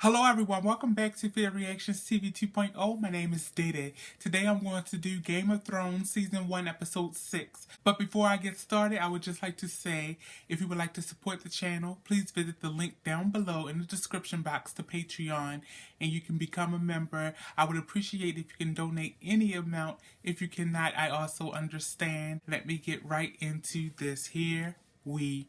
Hello everyone, welcome back to Reactions TV 2.0. My name is Dede. Today I'm going to do Game of Thrones Season 1 Episode 6. But before I get started, I would just like to say, if you would like to support the channel, please visit the link down below in the description box to Patreon and you can become a member. I would appreciate if you can donate any amount. If you cannot, I also understand. Let me get right into this. Here we go.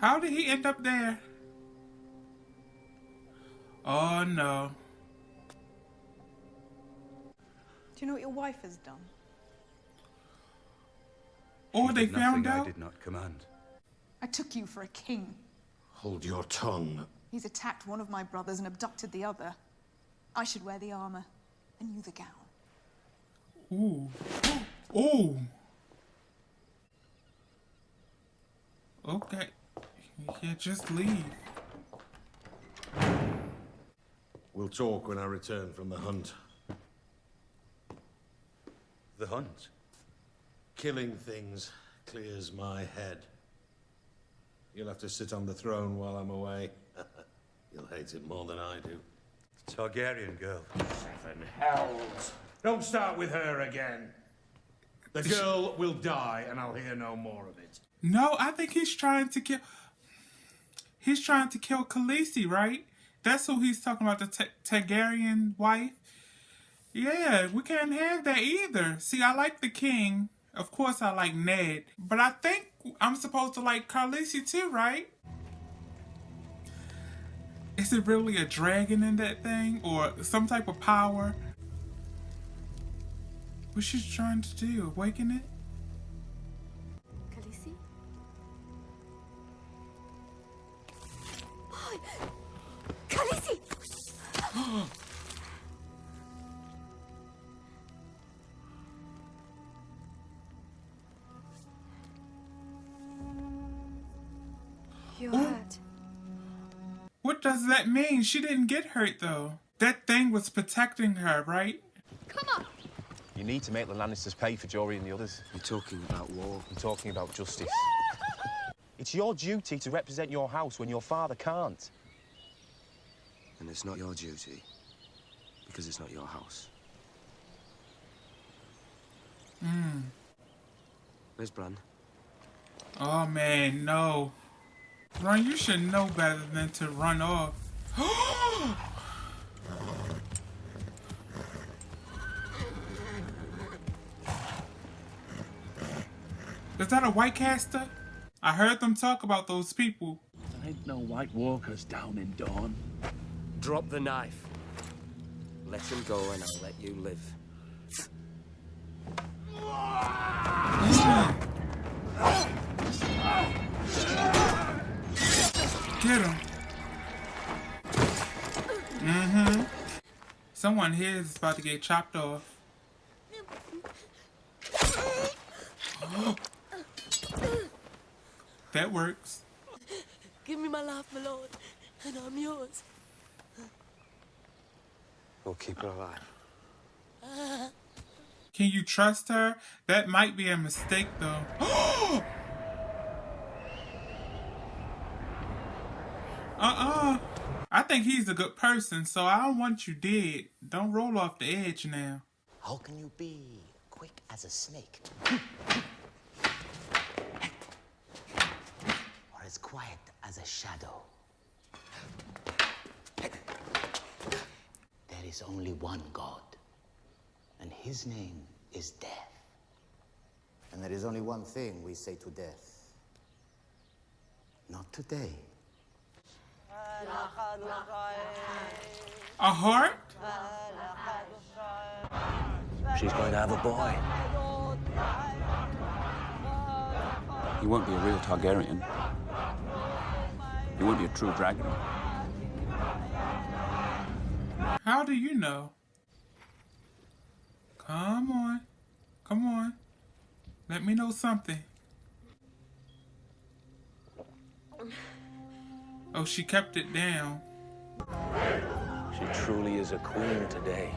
How did he end up there? Oh no. Do you know what your wife has done? Or they found out? I did not command. I took you for a king. Hold your tongue. He's attacked one of my brothers and abducted the other. I should wear the armor, and you the gown. Ooh. Ooh. Okay. Yeah, just leave. We'll talk when I return from the hunt. The hunt? Killing things clears my head. You'll have to sit on the throne while I'm away. You'll hate it more than I do. Targaryen girl. 7 hells! Don't start with her again. The girl will die, and I'll hear no more of it. No, I think he's trying to kill... He's trying to kill Khaleesi, right? That's who he's talking about, the Targaryen wife. Yeah, we can't have that either. See, I like the king. Of course, I like Ned. But I think I'm supposed to like Khaleesi too, right? Is it really a dragon in that thing? Or some type of power? What's she trying to do? Awaken it? Khaleesi? Khaleesi! You're hurt. What does that mean? She didn't get hurt though. That thing was protecting her, right? Come on! You need to make the Lannisters pay for Jory and the others. You're talking about war. I'm talking about justice. It's your duty to represent your house when your father can't. And it's not your duty, because it's not your house. Where's Bran? Oh man, no. Ron, you should know better than to run off. Is that a White Caster? I heard them talk about those people. There ain't no White Walkers down in Dawn. Drop the knife. Let him go and I'll let you live. Get him. Someone here is about to get chopped off. That works. Give me my life, my lord, and I'm yours. We'll keep her alive. Can you trust her? That might be a mistake, though. I think he's a good person, so I don't want you dead. Don't roll off the edge now. How can you be quick as a snake? Or as quiet as a shadow? There is only one God, and his name is death. And there is only one thing we say to death. Not today. A heart? She's going to have a boy. He won't be a real Targaryen. He won't be a true dragon. How do you know? Come on. Come on. Let me know something. Oh, she kept it down. She truly is a queen today.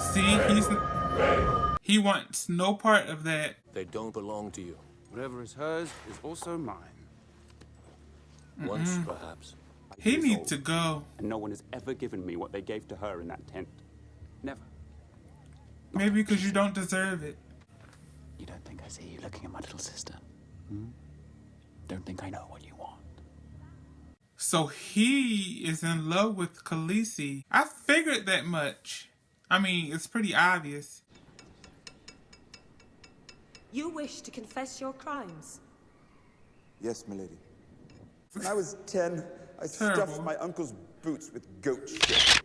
See, He wants no part of that. They don't belong to you. Whatever is hers is also mine. Once, perhaps. He needs to go. And no one has ever given me what they gave to her in that tent. Never. Maybe because you don't deserve it. You don't think I see you looking at my little sister? Hmm? Don't think I know what you want. So he is in love with Khaleesi. I figured that much. I mean, it's pretty obvious. You wish to confess your crimes? Yes, milady. When I was 10, I Terrible. stuffed my uncle's boots with goat shit.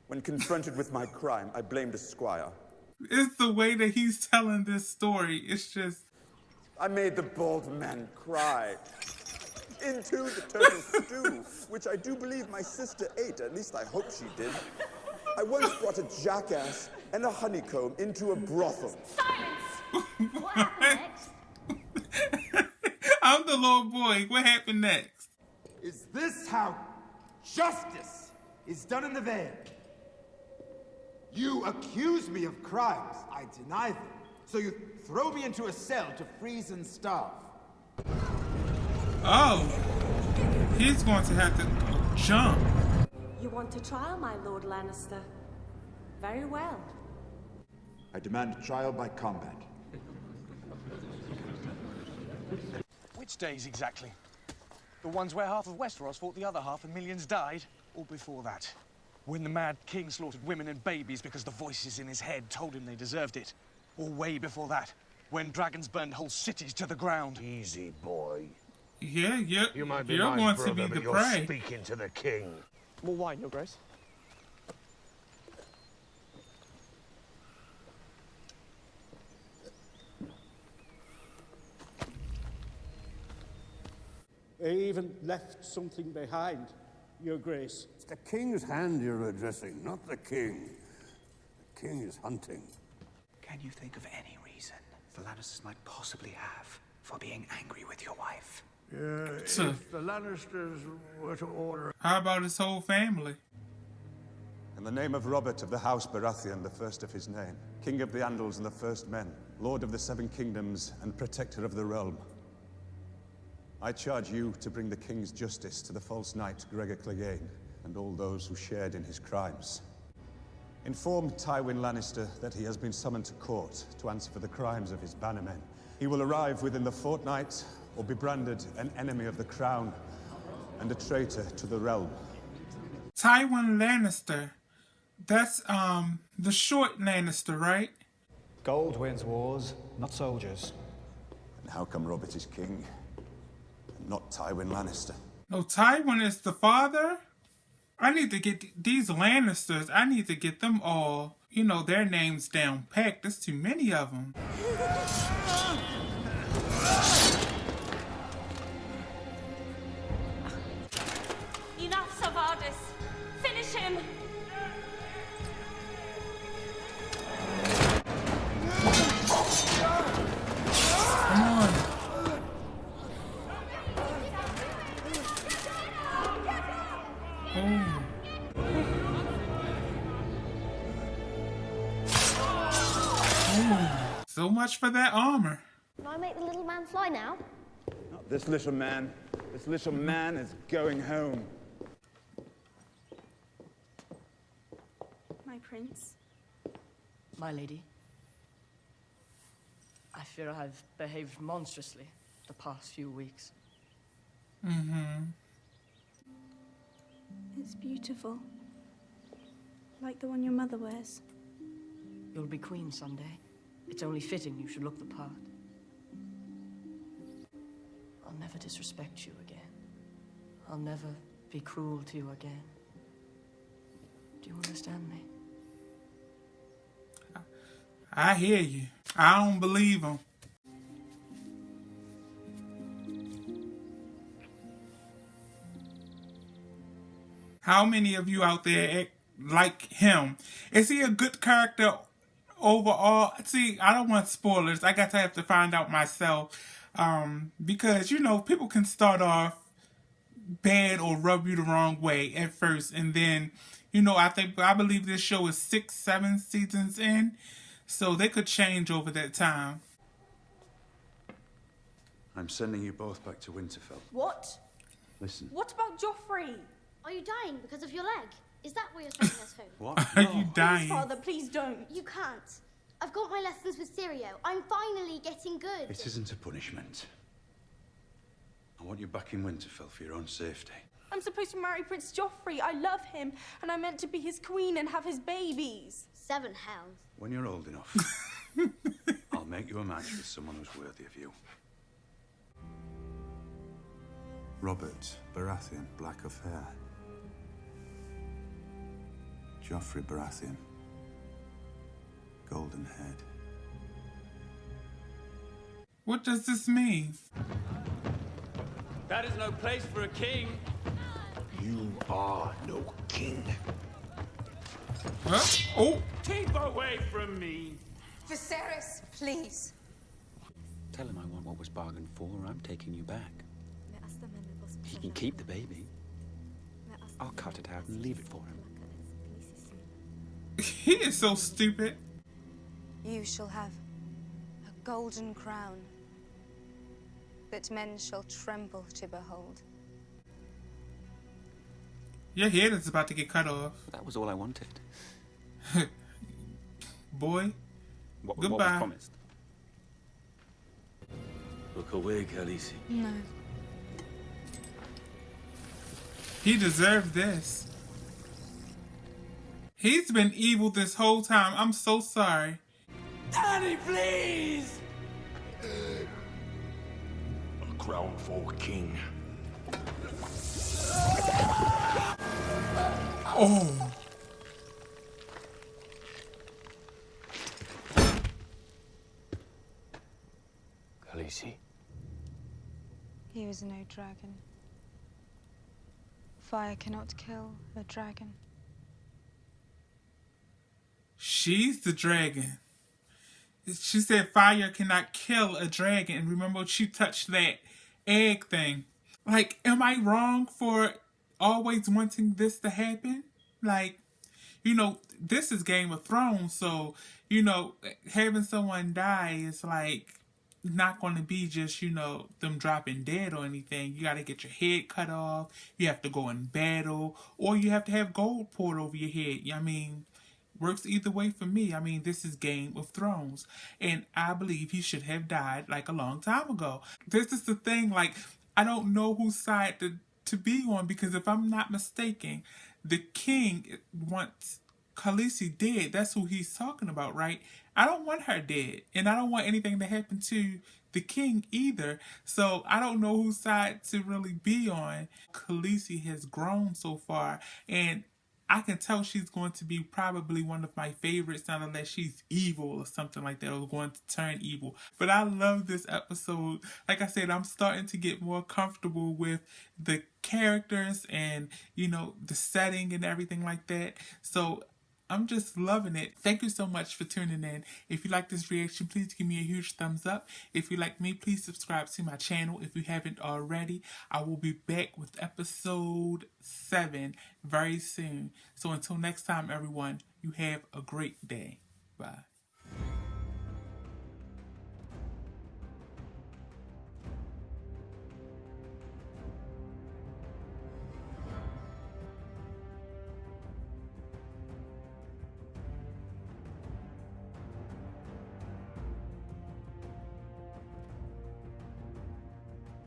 When confronted with my crime, I blamed a squire. It's the way that he's telling this story. It's just... I made the bald man cry. Into the turtle stew, which I do believe my sister ate. At least I hope she did. I once brought a jackass and a honeycomb into a brothel. Silence! What happened next? I'm the little boy. What happened next? Is this how justice is done in the Vale? You accuse me of crimes. I deny them. So you throw me into a cell to freeze and starve. Oh. He's going to have to jump. You want a trial, my Lord Lannister? Very well. I demand trial by combat. Which days exactly? The ones where half of Westeros fought the other half and millions died? Or before that? When the Mad King slaughtered women and babies because the voices in his head told him they deserved it? Or way before that? When dragons burned whole cities to the ground? Easy, boy. Yeah, You might be you're my going brother, to be but the you're prey. speaking to the king. More wine, Your Grace. They even left something behind, Your Grace. It's the king's hand you're addressing, not the king. The king is hunting. Can you think of any reason the Lannisters might possibly have for being angry with your wife? If the Lannisters were to order... How about his whole family? In the name of Robert of the House Baratheon, the first of his name, King of the Andals and the First Men, Lord of the Seven Kingdoms and Protector of the Realm, I charge you to bring the King's justice to the false knight Gregor Clegane and all those who shared in his crimes. Inform Tywin Lannister that he has been summoned to court to answer for the crimes of his bannermen. He will arrive within the fortnight or be branded an enemy of the crown and a traitor to the realm. Tywin Lannister. That's, the short Lannister, right? Gold wins wars, not soldiers. And how come Robert is king and not Tywin Lannister? No, Tywin is the father? I need to get these Lannisters, I need to get them all, you know, their names down packed. There's too many of them. Enough, Savardis. Finish him. Come on. Oh. Oh. So much for that armor. Can I make the little man fly now? Not this little man. This little man is going home. My prince. My lady. I fear I've behaved monstrously the past few weeks. Mm-hmm. It's beautiful. Like the one your mother wears. You'll be queen someday. It's only fitting you should look the part. I'll never disrespect you again. I'll never be cruel to you again. Do you understand me? I hear you. I don't believe him. How many of you out there act like him? Is he a good character overall? See, I don't want spoilers. I got to have to find out myself. Because, you know, people can start off bad or rub you the wrong way at first. And then, you know, I believe this show is 6, 7 seasons in. So they could change over that time. I'm sending you both back to Winterfell. What? Listen. What about Joffrey? Are you dying because of your leg? Is that why you're sending us home? What? Are No. you dying? Please, Father, please don't. You can't. I've got my lessons with Syrio. I'm finally getting good. It isn't a punishment. I want you back in Winterfell for your own safety. I'm supposed to marry Prince Joffrey. I love him, and I'm meant to be his queen and have his babies. 7 hells. When you're old enough, I'll make you a match with someone who's worthy of you. Robert Baratheon, black of hair. Joffrey Baratheon, golden head. What does this mean? That is no place for a king. You are no king. Huh? Oh! Keep away from me. Viserys, please. Tell him I want what was bargained for, or I'm taking you back. He can keep the baby. I'll cut it out and leave it for him. He is so stupid. You shall have a golden crown that men shall tremble to behold. Your head is about to get cut off. That was all I wanted. Boy, What goodbye. was promised? Look away, Khaleesi. No. He deserved this. He's been evil this whole time. I'm so sorry. Daddy, please! A crown for a king. Oh. Khaleesi. He was no dragon. Fire cannot kill a dragon. She's the dragon. She said fire cannot kill a dragon. And remember, she touched that egg thing. Like, am I wrong for always wanting this to happen? Like, you know, this is Game of Thrones, so, you know, having someone die is like not going to be just, you know, them dropping dead or anything. You got to get your head cut off. You have to go in battle, or you have to have gold poured over your head. I mean, works either way for me. I mean, this is Game of Thrones, and I believe he should have died like a long time ago. This is the thing, like, I don't know whose side to be on, because if I'm not mistaken, the king wants Khaleesi dead. That's who he's talking about, right? I don't want her dead, and I don't want anything to happen to the king either. So I don't know whose side to really be on. Khaleesi has grown so far, and I can tell she's going to be probably one of my favorites, not unless she's evil or something like that, or going to turn evil. But I love this episode. Like I said, I'm starting to get more comfortable with the characters and, you know, the setting and everything like that. So I'm just loving it. Thank you so much for tuning in. If you like this reaction, please give me a huge thumbs up. If you like me, please subscribe to my channel if you haven't already. I will be back with episode 7 very soon. So until next time, everyone, you have a great day. Bye.